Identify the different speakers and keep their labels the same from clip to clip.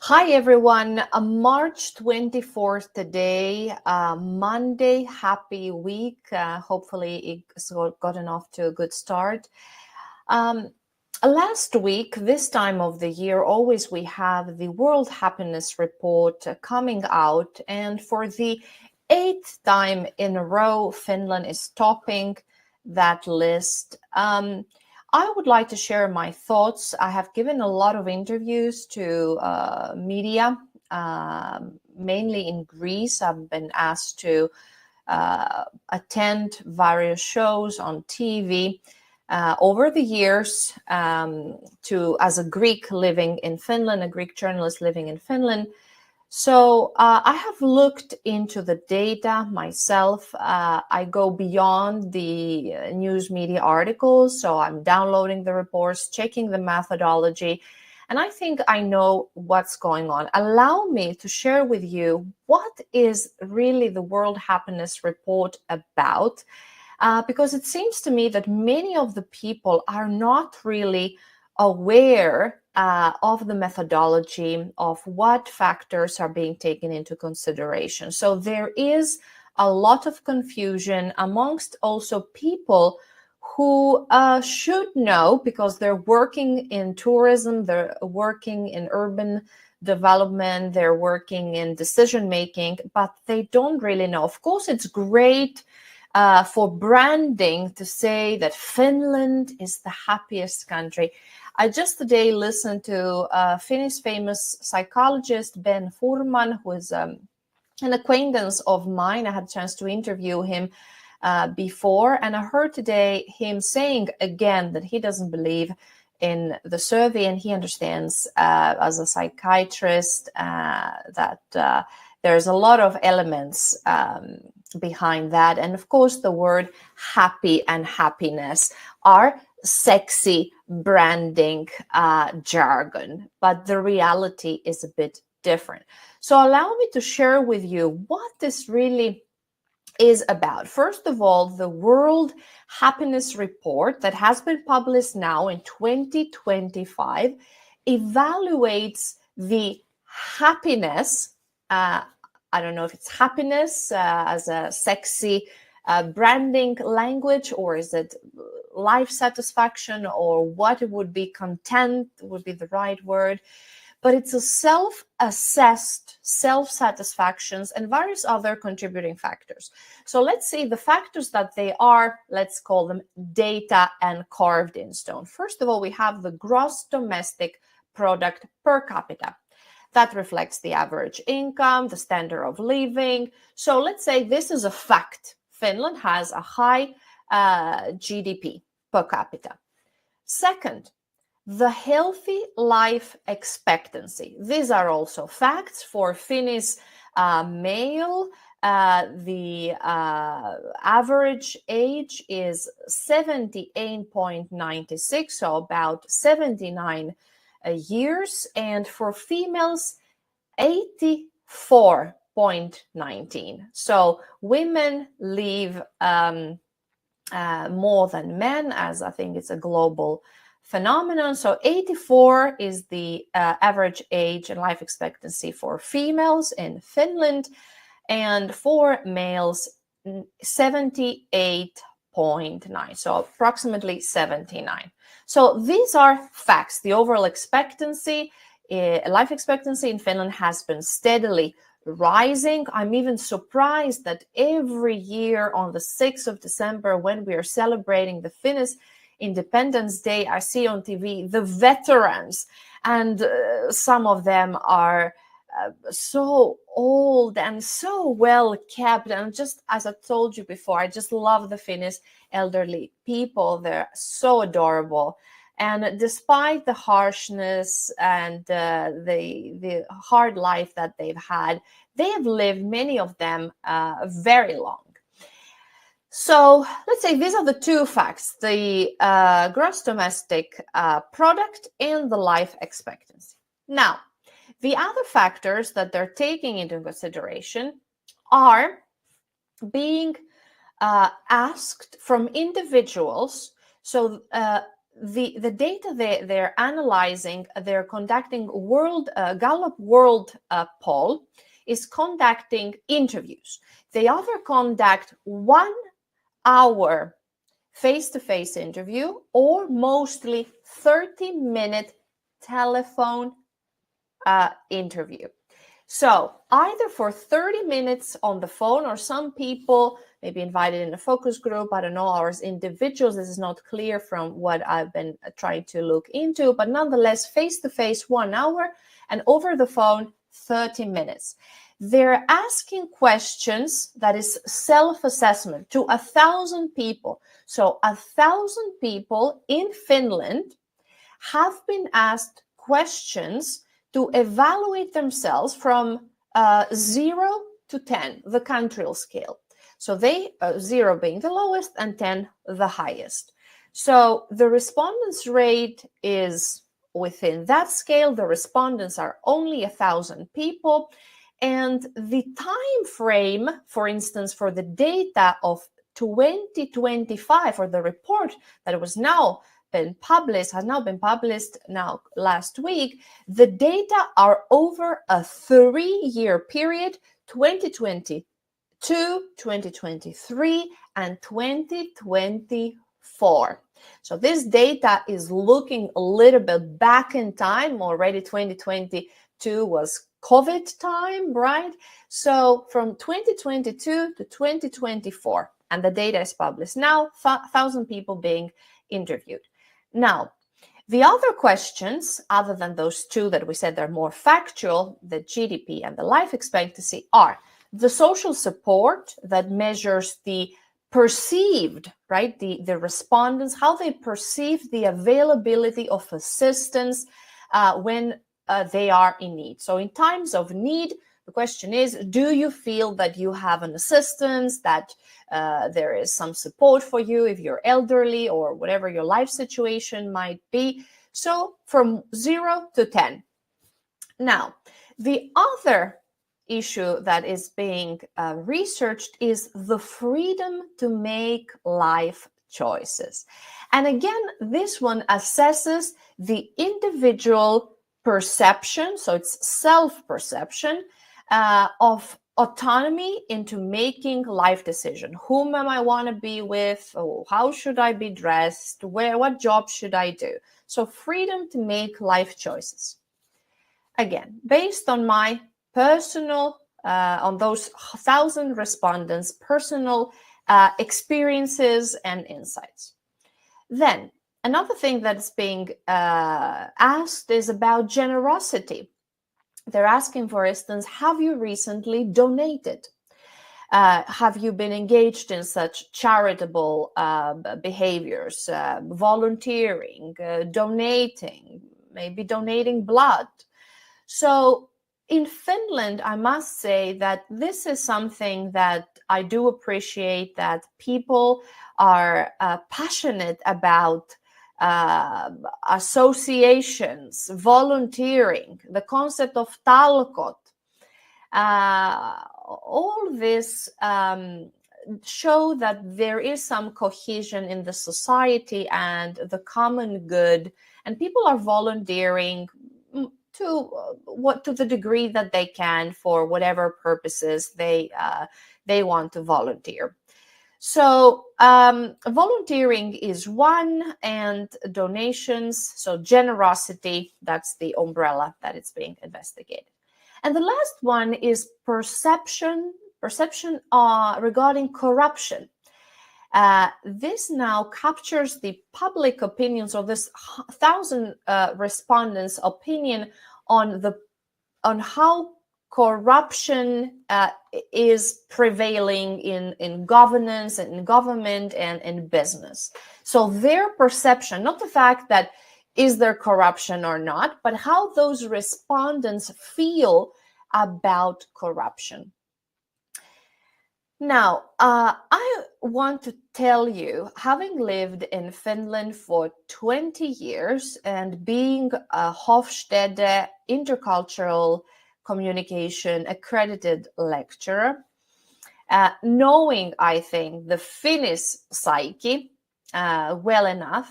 Speaker 1: Hi everyone, March 24th today, Monday, happy week. Hopefully it's gotten off to a good start. Last week, this time of the year, always we have the World Happiness Report coming out, and for the 8th time in a row, Finland is topping that list. I would like to share my thoughts. I have given a lot of interviews to media, mainly in Greece. I've been asked to attend various shows on TV over the years as a Greek living in Finland, a Greek journalist living in Finland. So I have looked into the data myself. I go beyond the news media articles. So I'm downloading the reports, checking the methodology, and I think I know what's going on. Allow me to share with you what is really the World Happiness Report about, because it seems to me that many of the people are not really aware of the methodology, of what factors are being taken into consideration. So there is a lot of confusion amongst also people who should know, because they're working in tourism, they're working in urban development, they're working in decision making, but they don't really know. Of course, it's great for branding to say that Finland is the happiest country. I just today listened to Finnish famous psychologist Ben Furman, who is an acquaintance of mine. I had a chance to interview him before, and I heard today him saying again that he doesn't believe in the survey, and he understands as a psychiatrist that there's a lot of elements behind that. And of course, the word happy and happiness are sexy branding jargon, but the reality is a bit different. So allow me to share with you what this really is about. First of all, the World Happiness Report that has been published now in 2025 evaluates the happiness. I don't know if it's happiness as a sexy branding language, or is it life satisfaction, or what it would be, content would be the right word. But it's a self-assessed self-satisfactions and various other contributing factors. So let's see the factors that they are, let's call them data and carved in stone. First of all, we have the gross domestic product per capita. That reflects the average income, the standard of living. So let's say this is a fact. Finland has a high GDP per capita. Second, the healthy life expectancy. These are also facts for Finnish male. The average age is 78.96, so about 79 years, and for females 84.19. So women live more than men, as I think it's a global phenomenon. So 84 is the average age and life expectancy for females in Finland, and for males 78.9, so approximately 79. So these are facts. The overall expectancy, life expectancy in Finland has been steadily rising. I'm even surprised that every year on the 6th of December, when we are celebrating the Finnish Independence Day, I see on TV the veterans, and some of them are so old and so well kept. And just as I told you before, I just love the Finnish elderly people. They're so adorable. And despite the harshness and the hard life that they've had, they have lived, many of them, very long. So let's say these are the two facts, the gross domestic product and the life expectancy. Now, the other factors that they're taking into consideration are being asked from individuals. So the data they're analyzing, they're conducting Gallup World Poll is conducting interviews. They either conduct 1 hour face-to-face interview or mostly 30-minute telephone interview. So either for 30 minutes on the phone, or some people may be invited in a focus group. I don't know, ours individuals, this is not clear from what I've been trying to look into, but nonetheless, face-to-face 1 hour and over the phone 30 minutes. They're asking questions that is self-assessment to 1,000 people. So 1,000 people in Finland have been asked questions to evaluate themselves from 0 to 10, the Cantril scale. So 0 being the lowest and 10 the highest. So the respondents rate is within that scale. The respondents are only 1,000 people. And the time frame, for instance, for the data of 2025, or the report that was now has now been published last week, the data are over a 3-year period, 2022, 2023, and 2024. So this data is looking a little bit back in time. Already 2022 was COVID time, right? So from 2022 to 2024, and the data is published now, 1,000 people being interviewed. Now, the other questions, other than those two that we said are more factual, the GDP and the life expectancy, are the social support that measures the perceived, right, the respondents, how they perceive the availability of assistance when they are in need. So in times of need, the question is, do you feel that you have an assistance, that there is some support for you if you're elderly or whatever your life situation might be? So from 0 to 10. Now, the other issue that is being researched is the freedom to make life choices. And again, this one assesses the individual perception, so it's self-perception of autonomy into making life decision. Whom am I want to be with? Oh, how should I be dressed? What job should I do? So freedom to make life choices. Again, based on my personal, on those 1,000 respondents' personal experiences and insights. Then another thing that's being asked is about generosity. They're asking, for instance, have you recently donated? Have you been engaged in such charitable behaviors, volunteering, donating, maybe donating blood? So in Finland, I must say that this is something that I do appreciate, that people are passionate about associations, volunteering, the concept of talkot. All this show that there is some cohesion in the society and the common good, and people are volunteering to the degree that they can for whatever purposes they want to volunteer. So volunteering is one, and donations, so generosity, that's the umbrella that it's being investigated. And the last one is perception regarding corruption. This now captures the public opinion, so this 1,000 respondents' opinion on how corruption is prevailing in governance and in government and in business. So their perception, not the fact that is there corruption or not, but how those respondents feel about corruption. Now, I want to tell you, having lived in Finland for 20 years and being a Hofstede intercultural communication accredited lecturer, knowing, I think, the Finnish psyche well enough,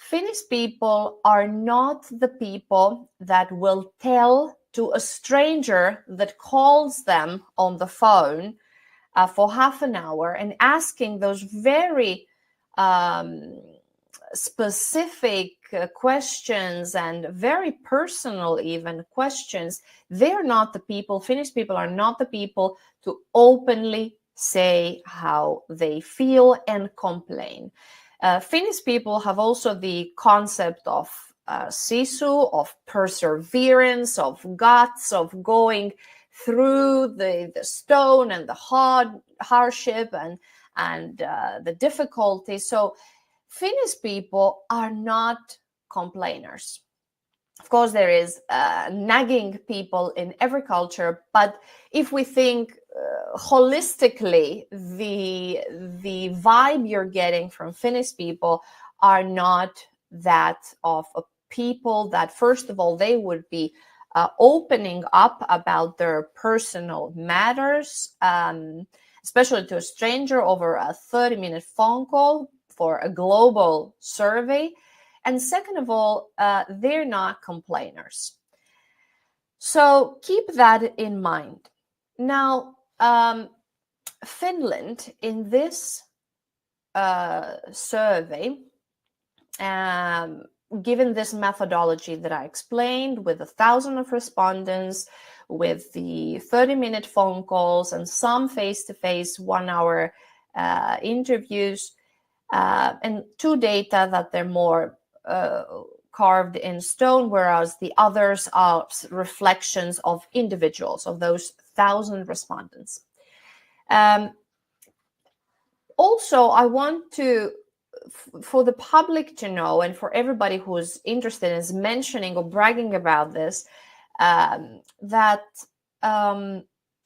Speaker 1: Finnish people are not the people that will tell to a stranger that calls them on the phone for half an hour and asking those very specific questions and very personal even questions. They're not the people, Finnish people are not the people to openly say how they feel and complain. Finnish people have also the concept of sisu, of perseverance, of guts, of going through the stone and the hardship and the difficulty. So Finnish people are not complainers. Of course, there is nagging people in every culture, but if we think holistically, the vibe you're getting from Finnish people are not that of a people that, first of all, they would be opening up about their personal matters, especially to a stranger over a 30-minute phone call for a global survey. And second of all, they're not complainers. So keep that in mind. Now, Finland, in this survey, given this methodology that I explained, with 1,000 of respondents, with the 30-minute phone calls and some face-to-face 1-hour interviews, and 2 data that they're more carved in stone, whereas the others are reflections of individuals, of those 1,000 respondents. Also, I want to, for the public to know, and for everybody who's interested in is mentioning or bragging about this, that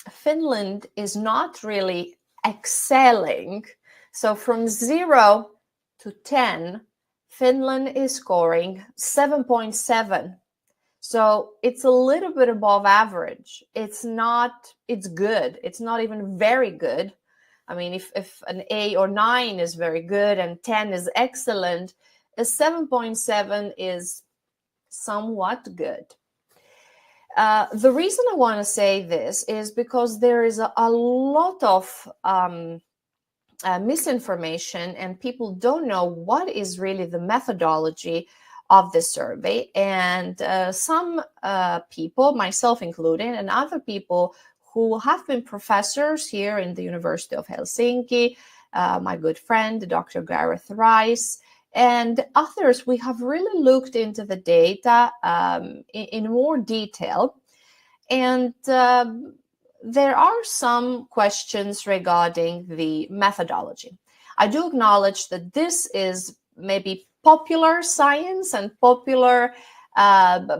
Speaker 1: Finland is not really excelling. So from 0 to 10, Finland is scoring 7.7. So it's a little bit above average. It's good. It's not even very good. I mean, if an 8 or 9 is very good and 10 is excellent, a 7.7 is somewhat good. The reason I want to say this is because there is a lot of misinformation, and people don't know what is really the methodology of the survey. And some people, myself included, and other people who have been professors here in the University of Helsinki, my good friend, Dr. Gareth Rice, and others, we have really looked into the data in more detail. And there are some questions regarding the methodology. I do acknowledge that this is maybe popular science and popular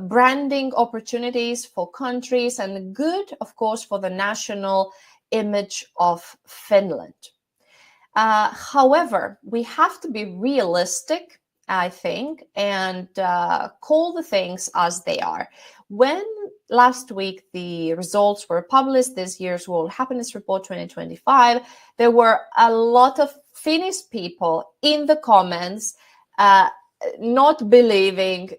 Speaker 1: branding opportunities for countries, and good, of course, for the national image of Finland. However, we have to be realistic, I think, and call the things as they are. When last week the results were published, this year's World Happiness Report 2025, there were a lot of Finnish people in the comments not believing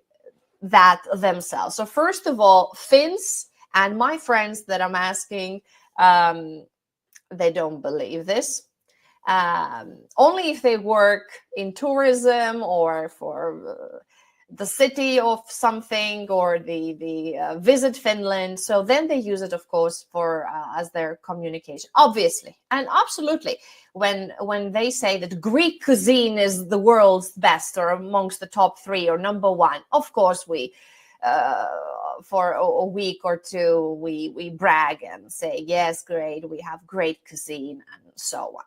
Speaker 1: that themselves. So first of all, Finns and my friends that I'm asking, they don't believe this. Only if they work in tourism or for the city of something, or the visit Finland. So then they use it, of course, for as their communication, obviously. And absolutely, when they say that Greek cuisine is the world's best or amongst the top 3 or number 1, of course we for a week or 2 we brag and say, yes, great, we have great cuisine and so on.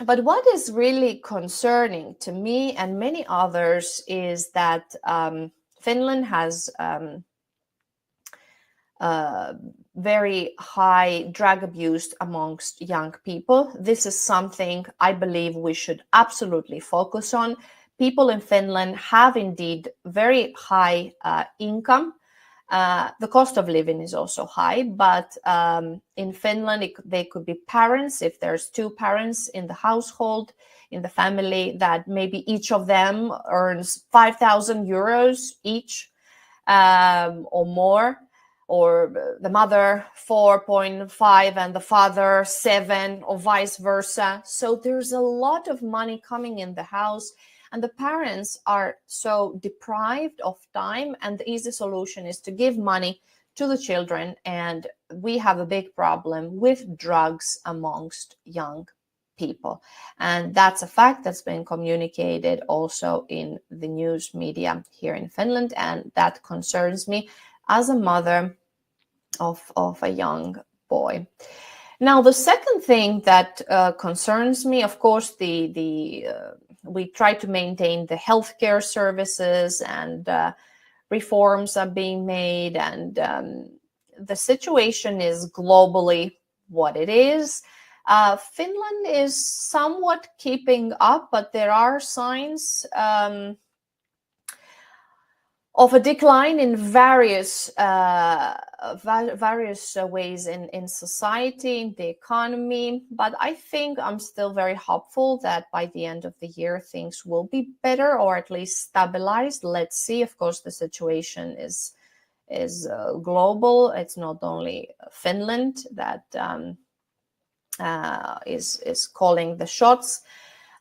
Speaker 1: But what is really concerning to me and many others is that Finland has very high drug abuse amongst young people. This is something I believe we should absolutely focus on. People in Finland have indeed very high income. The cost of living is also high, but in Finland, they could be parents. If there's two parents in the household, in the family, that maybe each of them earns 5,000 euros each or more, or the mother 4.5 and the father 7, or vice versa. So there's a lot of money coming in the house, and the parents are so deprived of time, and the easy solution is to give money to the children. And we have a big problem with drugs amongst young people. And that's a fact that's been communicated also in the news media here in Finland. And that concerns me as a mother of a young boy. Now, the second thing that concerns me, of course, we try to maintain the healthcare services, and reforms are being made, and the situation is globally what it is. Finland is somewhat keeping up, but there are signs of a decline in various ways in society, in the economy. But I think I'm still very hopeful that by the end of the year things will be better, or at least stabilized. Let's see. Of course, the situation is global. It's not only Finland that is calling the shots.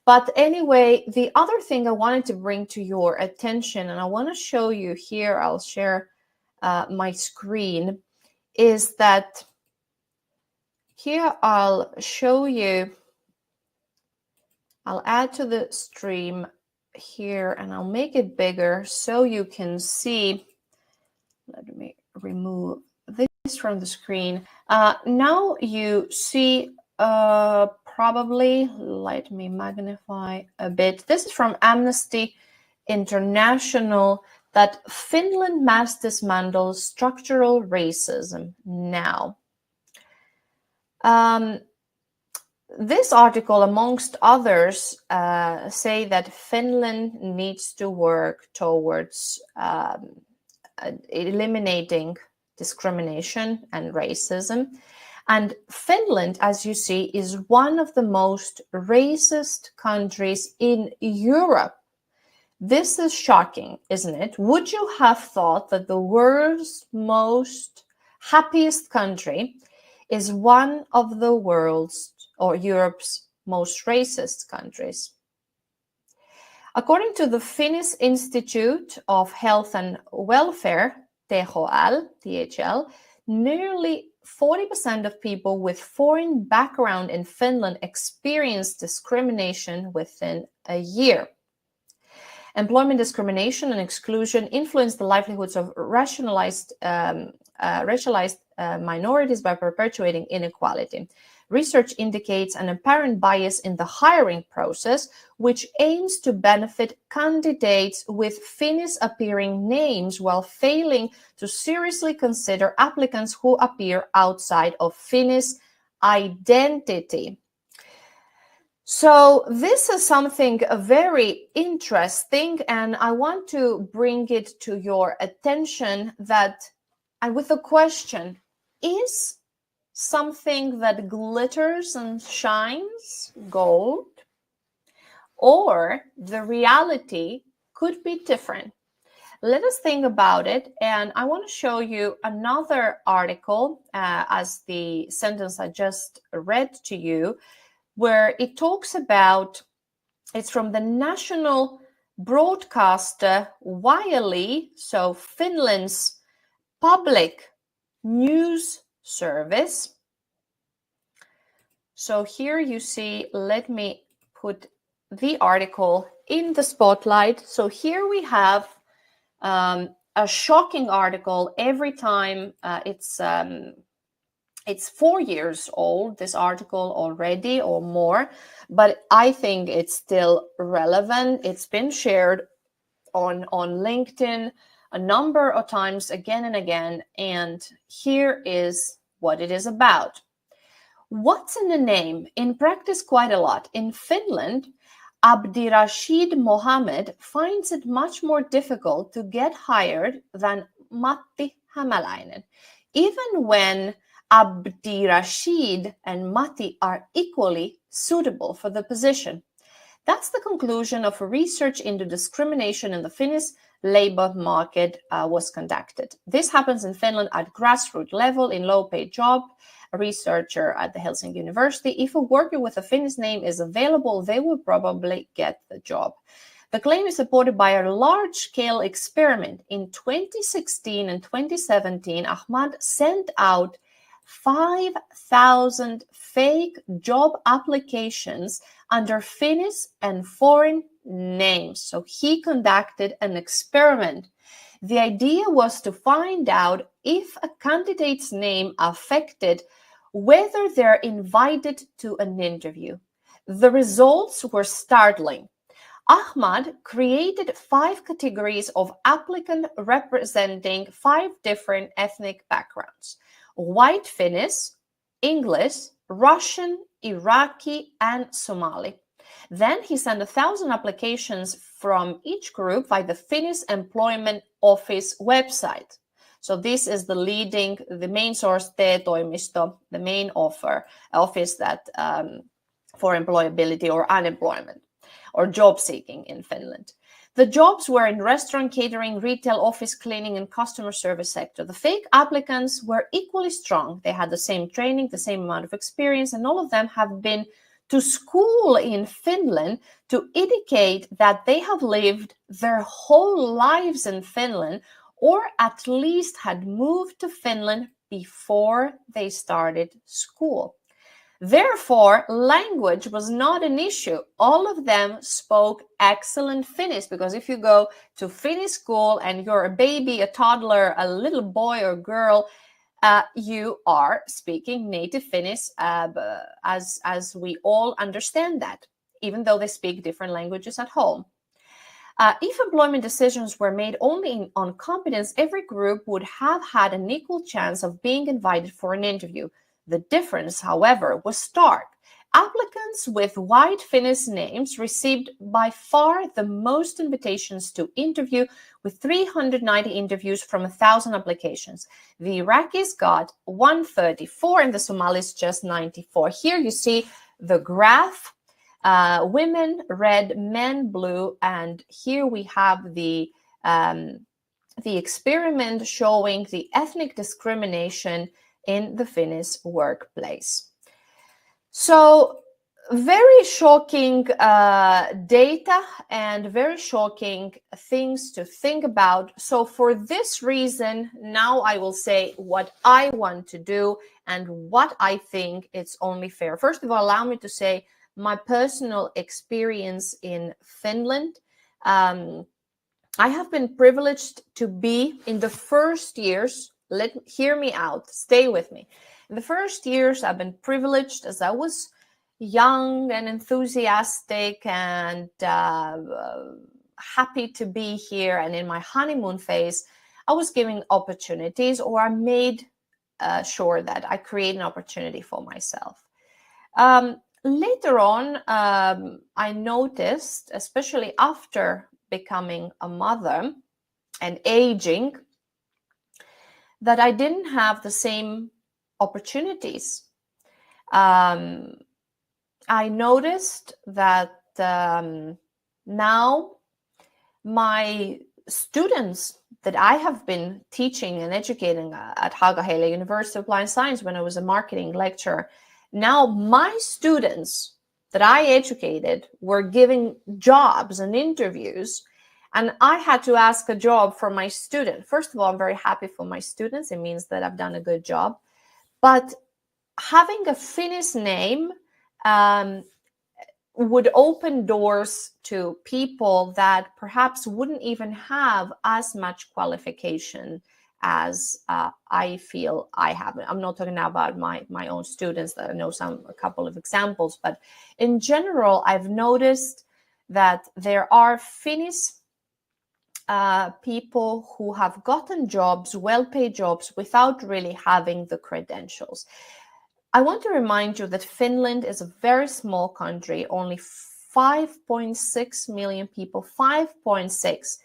Speaker 1: But anyway, the other thing I wanted to bring to your attention, and I want to show you here, I'll share my screen, is that here I'll show you, I'll add to the stream here, and I'll make it bigger so you can see. Let me remove this from the screen. Now you see probably, let me magnify a bit. This is from Amnesty International, that Finland must dismantle structural racism now. This article, amongst others, say that Finland needs to work towards eliminating discrimination and racism. And Finland, as you see, is one of the most racist countries in Europe. This is shocking, isn't it? Would you have thought that the world's most happiest country is one of the world's or Europe's most racist countries? According to the Finnish Institute of Health and Welfare, THL, nearly 40% of people with foreign background in Finland experience discrimination within a year. Employment discrimination and exclusion influence the livelihoods of racialized minorities by perpetuating inequality. Research indicates an apparent bias in the hiring process, which aims to benefit candidates with Finnish-appearing names while failing to seriously consider applicants who appear outside of Finnish identity. So this is something very interesting, and I want to bring it to your attention and with a question, is something that glitters and shines gold, or the reality could be different? Let us think about it, and I want to show you another article as the sentence I just read to you, where it talks about, it's from the national broadcaster Yle, so Finland's public news service. So here you see, let me put the article in the spotlight. So here we have a shocking article. Every time it's 4 years old, this article already, or more, but I think it's still relevant. It's been shared on LinkedIn a number of times, again and again, and here is what it is about. What's in a name? In practice, quite a lot. In Finland, Abdirashid Mohammed finds it much more difficult to get hired than Matti hämäläinen. Even when Abdirashid and Matti are equally suitable for the position. That's the conclusion of a research into discrimination in the Finnish labor market was conducted. This happens in Finland at grassroots level in low-paid job. A researcher at the Helsinki University, if a worker with a Finnish name is available, they will probably get the job. The claim is supported by a large-scale experiment. In 2016 and 2017, Ahmad sent out 5,000 fake job applications under Finnish and foreign names. So he conducted an experiment. The idea was to find out if a candidate's name affected whether they're invited to an interview. The results were startling. Ahmad created 5 categories of applicants representing 5 different ethnic backgrounds: white Finnish, English, Russian, Iraqi, and Somali. Then he sent 1,000 applications from each group via the Finnish Employment Office website. So this is the main source, TE-toimisto, the main office that for employability or unemployment or job seeking in Finland. The jobs were in restaurant, catering, retail, office cleaning, and customer service sector. The fake applicants were equally strong. They had the same training, the same amount of experience, and all of them have been to school in Finland to indicate that they have lived their whole lives in Finland, or at least had moved to Finland before they started school. Therefore, language was not an issue. All of them spoke excellent Finnish, because if you go to Finnish school and you're a baby, a toddler, a little boy or girl, you are speaking native Finnish, as we all understand that, even though they speak different languages at home. If employment decisions were made only on competence, every group would have had an equal chance of being invited for an interview. The difference, however, was stark. Applicants with white Finnish names received by far the most invitations to interview, with 390 interviews from 1,000 applications. The Iraqis got 134 and the Somalis just 94. Here you see the graph, women red, men blue, and here we have the experiment showing the ethnic discrimination in the Finnish workplace. So very shocking data and very shocking things to think about. So for this reason, now I will say what I want to do and what I think it's only fair. First of all, allow me to say my personal experience in Finland. I have been privileged to be in the first years. Hear me out, stay with me. In the first years, I've been privileged as I was young and enthusiastic and happy to be here. And in my honeymoon phase, I was giving opportunities, or I made sure that I create an opportunity for myself. Later on, I noticed, especially after becoming a mother and aging, that I didn't have the same opportunities. I noticed that now my students that I have been teaching and educating at Haaga-Heili University of Applied Science when I was a marketing lecturer, now my students that I educated were giving jobs and interviews, and I had to ask a job for my student. First of all, I'm very happy for my students. It means that I've done a good job. But having a Finnish name would open doors to people that perhaps wouldn't even have as much qualification as I feel I have. I'm not talking now about my own students. That I know a couple of examples, but in general, I've noticed that there are Finnish people who have gotten jobs, well-paid jobs, without really having the credentials. I want to remind you that Finland is a very small country, only 5.6 million people, 5.6.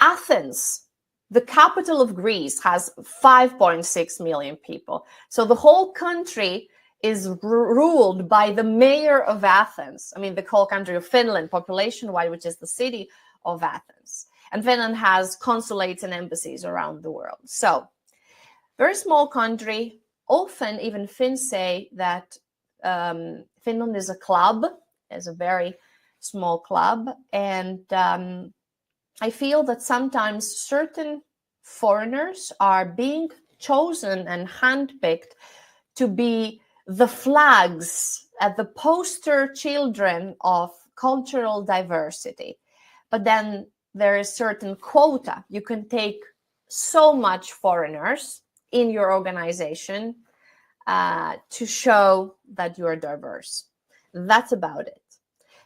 Speaker 1: Athens, The capital of Greece has 5.6 million people. So the whole country is ruled by the mayor of Athens. I mean, the whole country of Finland, population-wise, which is the city of Athens. And Finland has consulates and embassies around the world. So, very small country. Often, even Finns say that Finland is a club, is a very small club. And I feel that sometimes certain foreigners are being chosen and handpicked to be the flags at the poster children of cultural diversity. But then there is certain quota. You can take so much foreigners in your organization to show that you're diverse. That's about it.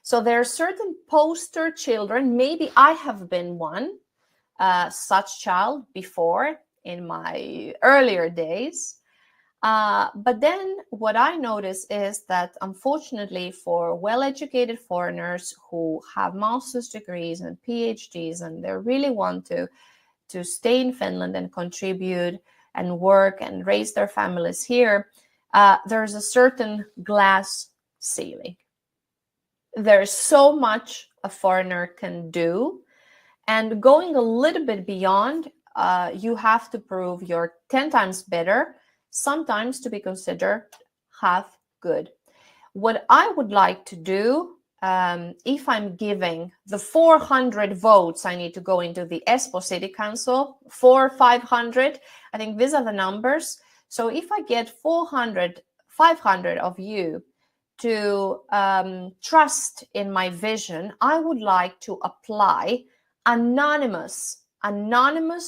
Speaker 1: So there are certain poster children. Maybe I have been one such child before in my earlier days. But then what I notice is that unfortunately for well-educated foreigners who have master's degrees and PhDs and they really want to stay in Finland and contribute and work and raise their families here, there's a certain glass ceiling. There's so much a foreigner can do. And going a little bit beyond, you have to prove you're 10 times better, sometimes to be considered half good. What I would like to do, if I'm giving the 400 votes I need to go into the Espoo City Council, 500, I think these are the numbers. So if I get 400, 500 of you to trust in my vision, I would like to apply anonymous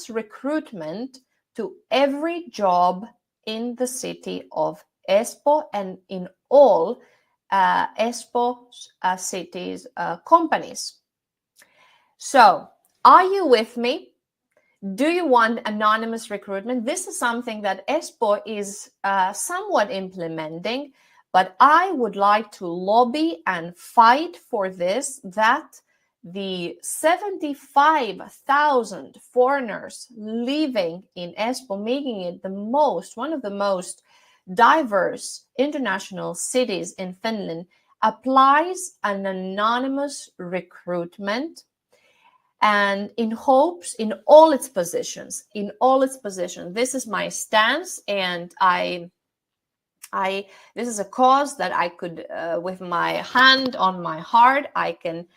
Speaker 1: recruitment to every job in the city of Espoo and in all Espoo cities companies. So, are you with me? Do you want anonymous recruitment? This is something that Espoo is somewhat implementing, but I would like to lobby and fight for this, that the 75,000 foreigners living in Espoo, making it one of the most diverse international cities in Finland, applies an anonymous recruitment, and in hopes, in all its positions. This is my stance, and this is a cause that I could, with my hand on my heart, I can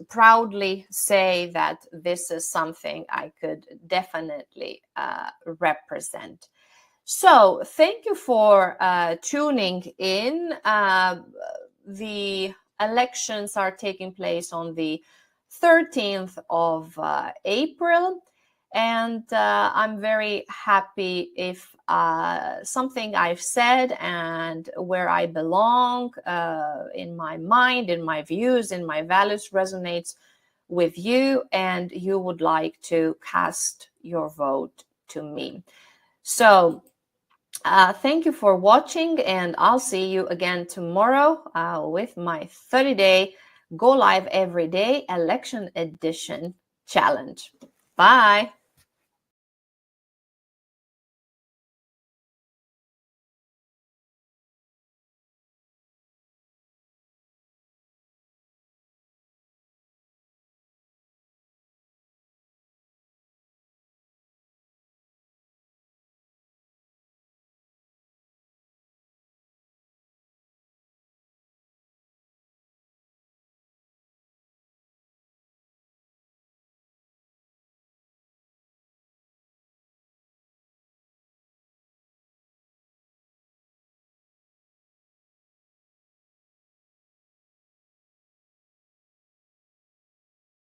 Speaker 1: proudly say that this is something I could definitely represent. So thank you for tuning in. The elections are taking place on the 13th of April. And I'm very happy if something I've said and where I belong in my mind, in my views, in my values resonates with you, and you would like to cast your vote to me. So thank you for watching, and I'll see you again tomorrow with my 30-day Go Live Every Day Election Edition Challenge. Bye.